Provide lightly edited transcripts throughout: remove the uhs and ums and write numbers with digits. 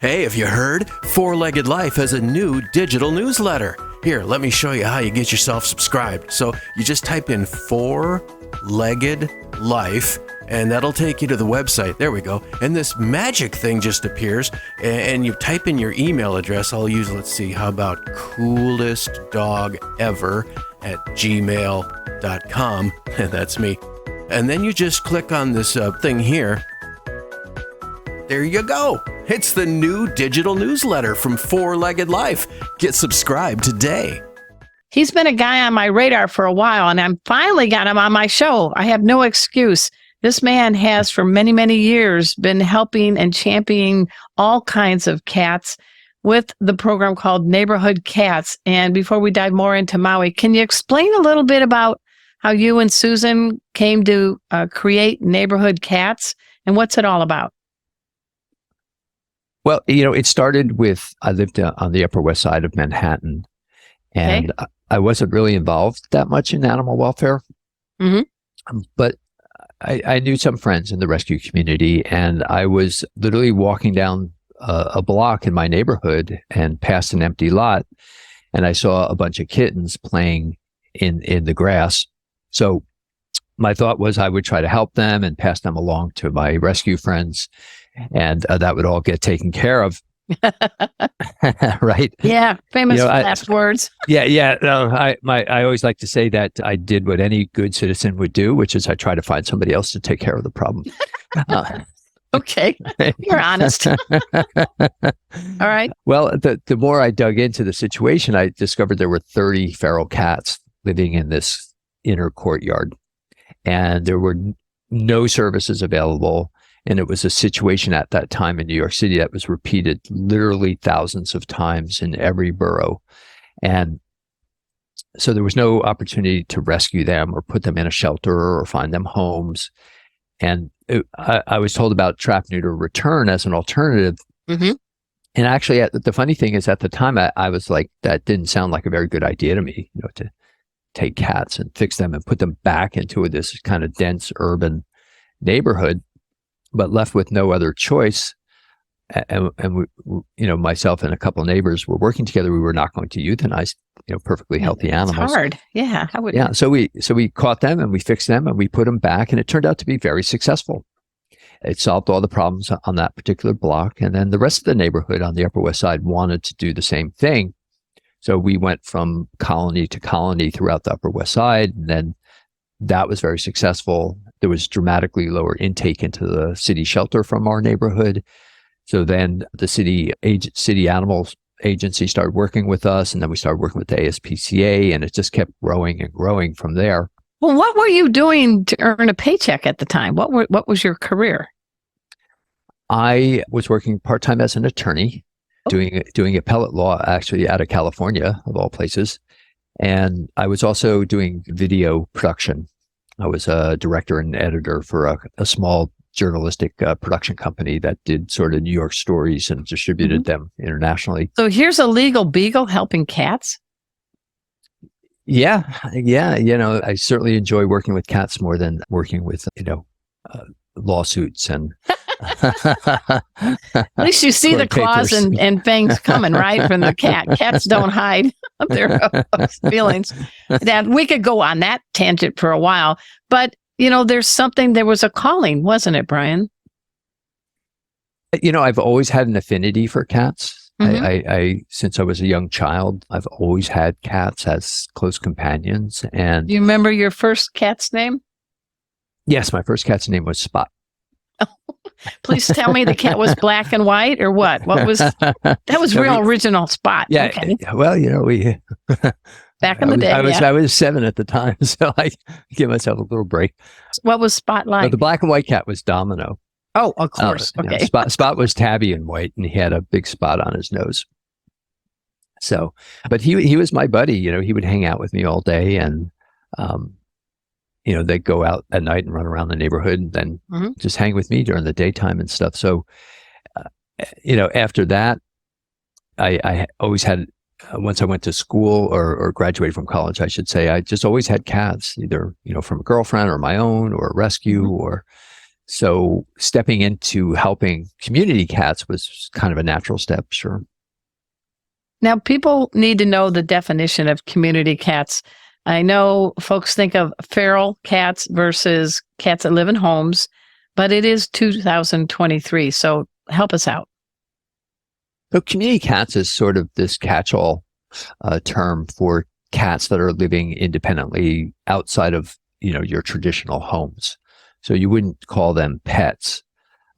Hey, have you heard? Four-Legged Life has a new digital newsletter. Here, let me show you how you get yourself subscribed. So you just type in Four-Legged Life, and that'll take you to the website. There we go. And this magic thing just appears, and you type in your email address. I'll use, let's see, how about coolestdogever@gmail.com. That's me. And then you just click on this thing here. There you go. It's the new digital newsletter from Four-Legged Life. Get subscribed today. He's been a guy on my radar for a while, and I'm finally got him on my show. I have no excuse. This man has for many, many years been helping and championing all kinds of cats with the program called Neighborhood Cats. And before we dive more into Maui, can you explain a little bit about how you and Susan came to create Neighborhood Cats, and what's it all about? Well, it started with, I lived on the Upper West Side of Manhattan, and I wasn't really involved that much in animal welfare. Mm-hmm. But I knew some friends in the rescue community, and I was literally walking down a block in my neighborhood and past an empty lot, and I saw a bunch of kittens playing in the grass. So my thought was I would try to help them and pass them along to my rescue friends, and that would all get taken care of. Right? Yeah, famous last words. Yeah. No, I always like to say that I did what any good citizen would do, which is I try to find somebody else to take care of the problem. Okay, you're honest. All right. Well, the more I dug into the situation, I discovered there were 30 feral cats living in this inner courtyard, and there were no services available. And it was a situation at that time in New York City that was repeated literally thousands of times in every borough. And so there was no opportunity to rescue them or put them in a shelter or find them homes. And I was told about trap, neuter, return as an alternative. Mm-hmm. And actually, the funny thing is, at the time, I was like, that didn't sound like a very good idea to me, to take cats and fix them and put them back into this kind of dense urban neighborhood. But left with no other choice, and we, myself and a couple of neighbors were working together. We were not going to euthanize, perfectly healthy animals. It's hard, yeah. How would So we caught them and we fixed them and we put them back, and it turned out to be very successful. It solved all the problems on that particular block, and then the rest of the neighborhood on the Upper West Side wanted to do the same thing. So we went from colony to colony throughout the Upper West Side, and then that was very successful. There was dramatically lower intake into the city shelter from our neighborhood. So then the city animal agency started working with us, and then we started working with the ASPCA, and it just kept growing and growing from there. Well, what were you doing to earn a paycheck at the time? What was your career? I was working part-time as an attorney, doing appellate law, actually out of California, of all places. And I was also doing video production. I was a director and editor for a small journalistic production company that did sort of New York stories and distributed them internationally. So here's a legal beagle helping cats? Yeah. I certainly enjoy working with cats more than working with, lawsuits and... At least you see the claws and fangs coming, right, from the cat. Cats don't hide their feelings. That we could go on that tangent for a while, but there was a calling, wasn't it, Bryan? I've always had an affinity for cats. Mm-hmm. I since I was a young child, I've always had cats as close companions. And do you remember your first cat's name? Yes, my first cat's name was Spot. Please tell me the cat was black and white, or what? What was that? Was original Spot. Yeah. Okay. Well, we back in the day. I was 7 at the time, so I give myself a little break. What was Spot like? The black and white cat was Domino. Oh, of course. Okay. Spot was tabby and white, and he had a big spot on his nose. So, but he was my buddy. He would hang out with me all day, and they'd go out at night and run around the neighborhood, and then just hang with me during the daytime and stuff. So, after that, I always had, once I went to school or graduated from college, I should say, I just always had cats, either, from a girlfriend or my own or a rescue or So stepping into helping community cats was kind of a natural step, sure. Now, people need to know the definition of community cats. I know folks think of feral cats versus cats that live in homes, but it is 2023. So help us out. So community cats is sort of this catch-all term for cats that are living independently outside of, your traditional homes. So you wouldn't call them pets,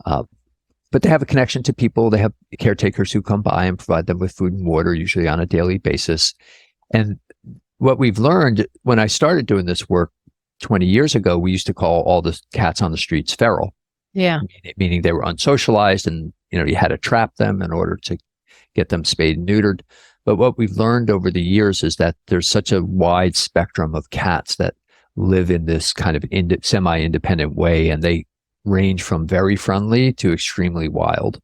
but they have a connection to people. They have caretakers who come by and provide them with food and water, usually on a daily basis. And what we've learned when I started doing this work 20 years ago, we used to call all the cats on the streets feral. Yeah. Meaning they were unsocialized and, you had to trap them in order to get them spayed and neutered. But what we've learned over the years is that there's such a wide spectrum of cats that live in this kind of semi-independent way, and they range from very friendly to extremely wild.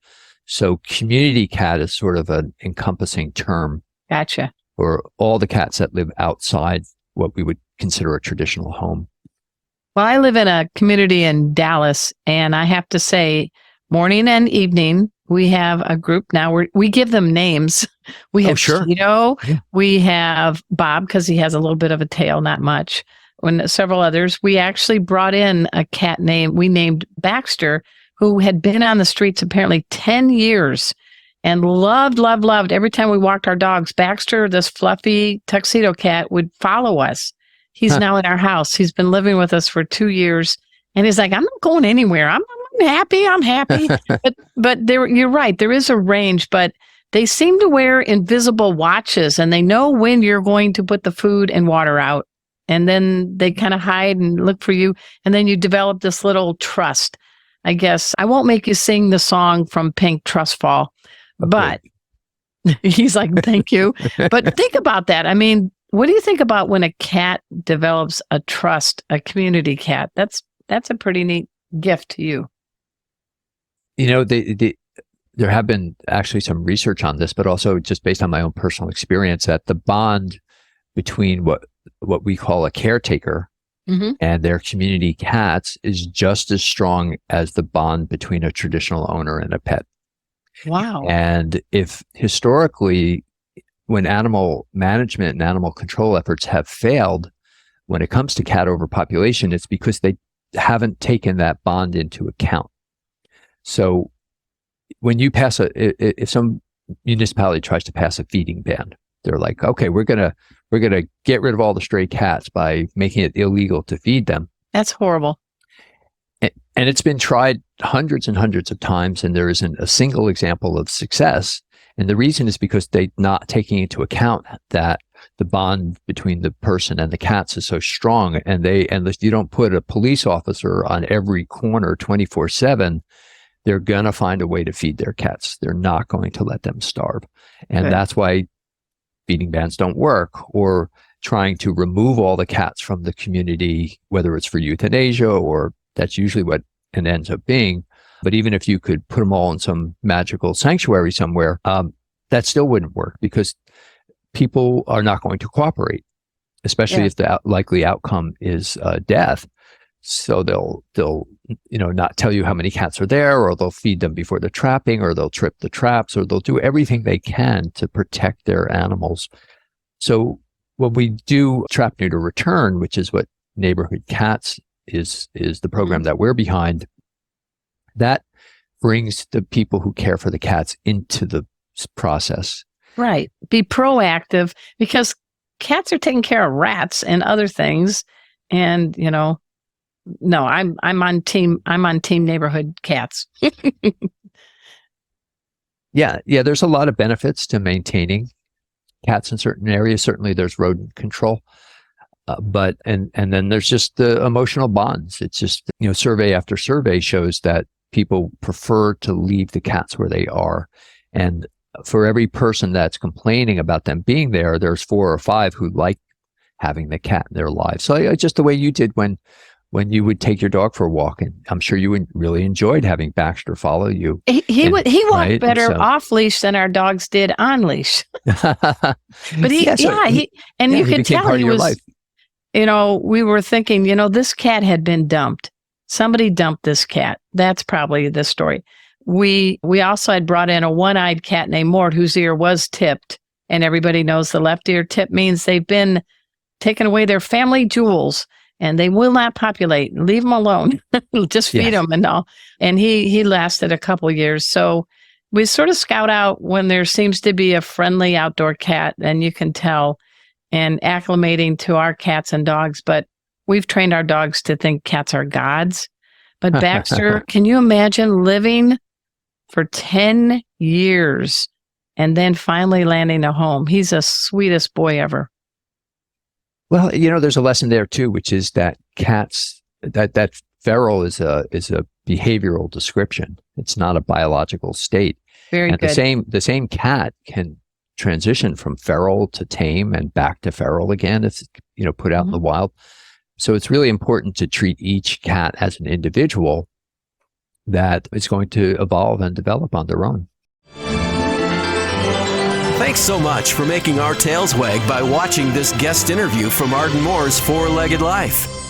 So community cat is sort of an encompassing term. Gotcha. For all the cats that live outside what we would consider a traditional home. Well, I live in a community in Dallas, and I have to say, morning and evening, we have a group now. We give them names. We have Cheeto. Yeah. We have Bob, because he has a little bit of a tail, not much. And several others. We actually brought in a cat we named Baxter, who had been on the streets apparently 10 years and loved. Every time we walked our dogs, Baxter, this fluffy tuxedo cat, would follow us. He's now in our house. He's been living with us for 2 years. And he's like, I'm not going anywhere. I'm happy. But you're right. There is a range, but they seem to wear invisible watches, and they know when you're going to put the food and water out. And then they kind of hide and look for you. And then you develop this little trust. I guess I won't make you sing the song from Pink, Trust Fall, but he's like, thank you. But think about that. I mean, what do you think about when a cat develops a trust, a community cat? That's a pretty neat gift to you. There have been actually some research on this, but also just based on my own personal experience, that the bond between what we call a caretaker and their community cats is just as strong as the bond between a traditional owner and a pet. Wow. And if historically, when animal management and animal control efforts have failed, when it comes to cat overpopulation, it's because they haven't taken that bond into account. So when you pass if some municipality tries to pass a feeding ban, they're like, okay, we're gonna get rid of all the stray cats by making it illegal to feed them. That's horrible. And it's been tried hundreds and hundreds of times, and there isn't a single example of success. And the reason is because they're not taking into account that the bond between the person and the cats is so strong. And if you don't put a police officer on every corner 24/7, they're going to find a way to feed their cats. They're not going to let them starve. And that's why feeding bans don't work, or trying to remove all the cats from the community, whether it's for euthanasia, or that's usually what it ends up being. But even if you could put them all in some magical sanctuary somewhere, that still wouldn't work, because people are not going to cooperate, especially if the likely outcome is death. So they'll not tell you how many cats are there, or they'll feed them before the trapping, or they'll trip the traps, or they'll do everything they can to protect their animals. So when we do trap, neuter, return, which is what Neighborhood Cats is the program that we're behind, that brings the people who care for the cats into the process. Right. Be proactive, because cats are taking care of rats and other things. And, no, I'm on team Neighborhood Cats. Yeah. There's a lot of benefits to maintaining cats in certain areas. Certainly there's rodent control. But then there's just the emotional bonds. It's just, survey after survey shows that people prefer to leave the cats where they are. And for every person that's complaining about them being there, there's 4 or 5 who like having the cat in their lives. So just the way you did when you would take your dog for a walk, and I'm sure you really enjoyed having Baxter follow you. He walked better off leash than our dogs did on leash. But you could tell he was. We were thinking, this cat had been dumped, Somebody dumped this cat. That's probably the story. We also had brought in a one-eyed cat named Mort, whose ear was tipped. And everybody knows the left ear tip means they've been taking away their family jewels and they will not populate. Leave them alone. Just feed them and all. And he lasted a couple years. So we sort of scout out when there seems to be a friendly outdoor cat, and you can tell, and acclimating to our cats and dogs. But we've trained our dogs to think cats are gods. But Baxter, can you imagine living for 10 years and then finally landing a home? He's the sweetest boy ever. Well, there's a lesson there too, which is that cats, that feral is a behavioral description. It's not a biological state. Very and good. The same cat can transition from feral to tame and back to feral again if put out in the wild. So it's really important to treat each cat as an individual that is going to evolve and develop on their own. Thanks so much for making our tails wag by watching this guest interview from Arden Moore's Four-Legged Life.